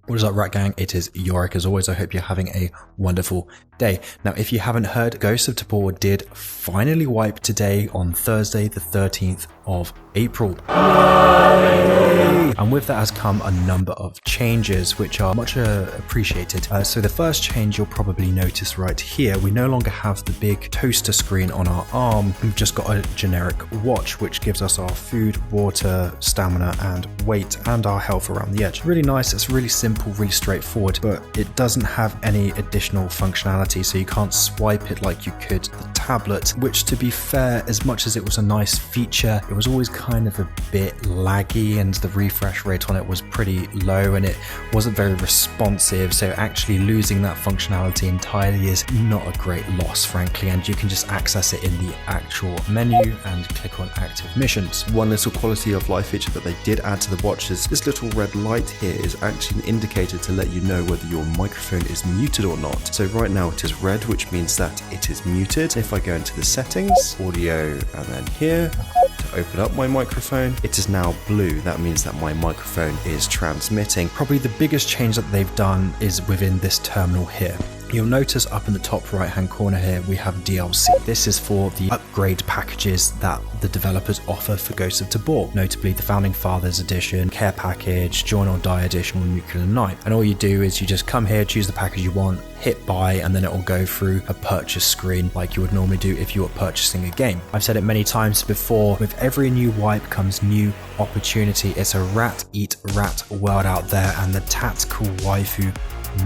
What is up, Rat Gang? It is Yorick as always. I hope you're having a wonderful day. Now, if you haven't heard, Ghost of Tabor did finally wipe today on Thursday, the 13th of April. Yay! And with that has come a number of changes, which are much appreciated. So the first change you'll probably notice right here, we no longer have the big toaster screen on our arm. We've just got a generic watch, which gives us our food, water, stamina, and weight, and our health around the edge. Really nice. It's really simple, really straightforward, but it doesn't have any additional functionality, so you can't swipe it like you could the tablet, which, to be fair, as much as it was a nice feature, it was always kind of a bit laggy, and the refresh rate on it was pretty low, and it wasn't very responsive, so actually losing that functionality entirely is not a great loss, frankly, and you can just access it in the actual menu and click on active missions. One little quality of life feature that they did add to the watch is this little red light here is actually an indicator to let you know whether your microphone is muted or not. So right now it is red, which means that it is muted. If I go into the settings, audio, and then here, to open up my microphone, it is now blue. That means that my microphone is transmitting. Probably the biggest change that they've done is within this terminal here. You'll notice up in the top right hand corner here we have DLC. This is for the upgrade packages that the developers offer for Ghost of Tabor, notably the Founding Fathers edition, Care Package, Join or Die edition, or Nuclear Night. And all you do is you just come here, choose the package you want, hit buy, and then it will go through a purchase screen like you would normally do if you were purchasing a game. I've said it many times before, with every new wipe comes new opportunity. It's a rat eat rat world out there, and the tactical waifu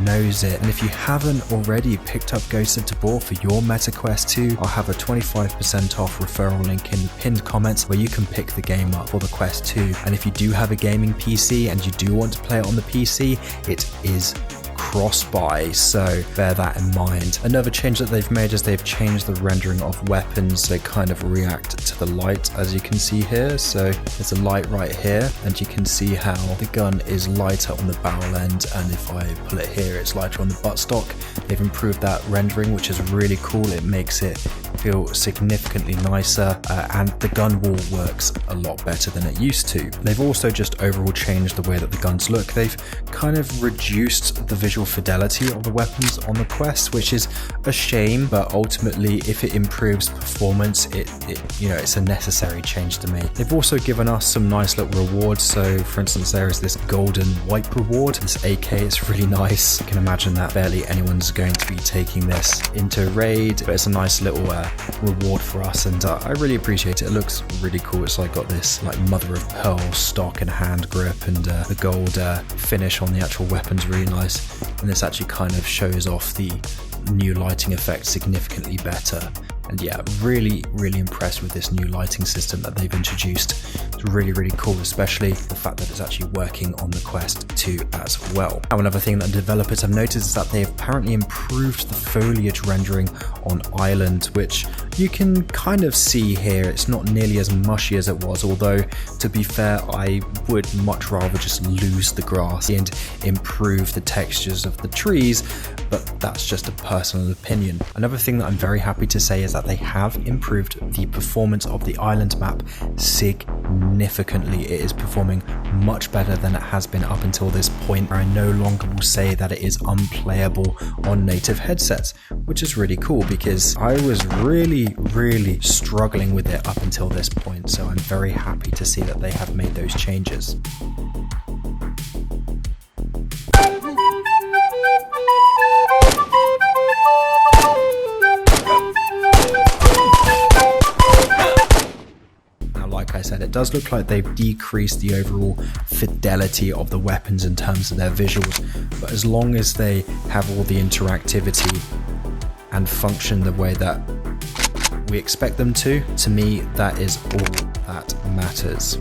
knows it. And if you haven't already picked up Ghost of Tabor for your MetaQuest 2, I'll have a 25% off referral link in the pinned comments where you can pick the game up for the Quest 2. And if you do have a gaming PC and you do want to play it on the PC, it is cross-buy, so bear that in mind. Another change that they've made is they've changed the rendering of weapons. They kind of react to the light, as you can see here. So there's a light right here, and you can see how the gun is lighter on the barrel end, and if I pull it here, it's lighter on the buttstock. They've improved that rendering, which is really cool. It makes it feel significantly nicer, and the gun wall works a lot better than it used to. They've also just overall changed the way that the guns look. They've kind of reduced the visual fidelity of the weapons on the Quest, which is a shame, but ultimately if it improves performance, it's a necessary change to make. They've also given us some nice little rewards. So for instance, there is this golden wipe reward, this AK. It's really nice. You can imagine that barely anyone's going to be taking this into raid, but it's a nice little reward for us, and I really appreciate it. It looks really cool. It's like got this like mother of pearl stock and hand grip, and the gold finish on the actual weapon's really nice, and this actually kind of shows off the new lighting effect significantly better. And yeah, really impressed with this new lighting system that they've introduced. It's really cool, especially the fact that it's actually working on the Quest 2 as well. Now, another thing that developers have noticed is that they've apparently improved the foliage rendering on Island, which you can kind of see here. It's not nearly as mushy as it was, although to be fair, I would much rather just lose the grass and improve the textures of the trees, but that's just a personal opinion. Another thing that I'm very happy to say is that they have improved the performance of the island map significantly. It is performing much better than it has been up until this point. I no longer will say that it is unplayable on native headsets, which is really cool because I was really struggling with it up until this point. So I'm very happy to see that they have made those changes. Like I said, it does look like they've decreased the overall fidelity of the weapons in terms of their visuals, but as long as they have all the interactivity and function the way that we expect them to me, that is all that matters.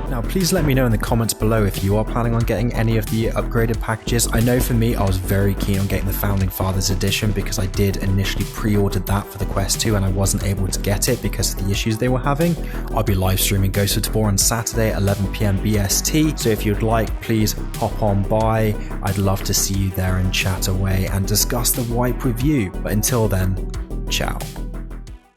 Now, please let me know in the comments below if you are planning on getting any of the upgraded packages. I know for me, I was very keen on getting the Founding Fathers edition because I did initially pre-ordered that for the Quest 2 and I wasn't able to get it because of the issues they were having. I'll be live streaming Ghost of Tabor on Saturday at 11 PM BST, so if you'd like, please hop on by. I'd love to see you there and chat away and discuss the wipe with you. But until then, ciao.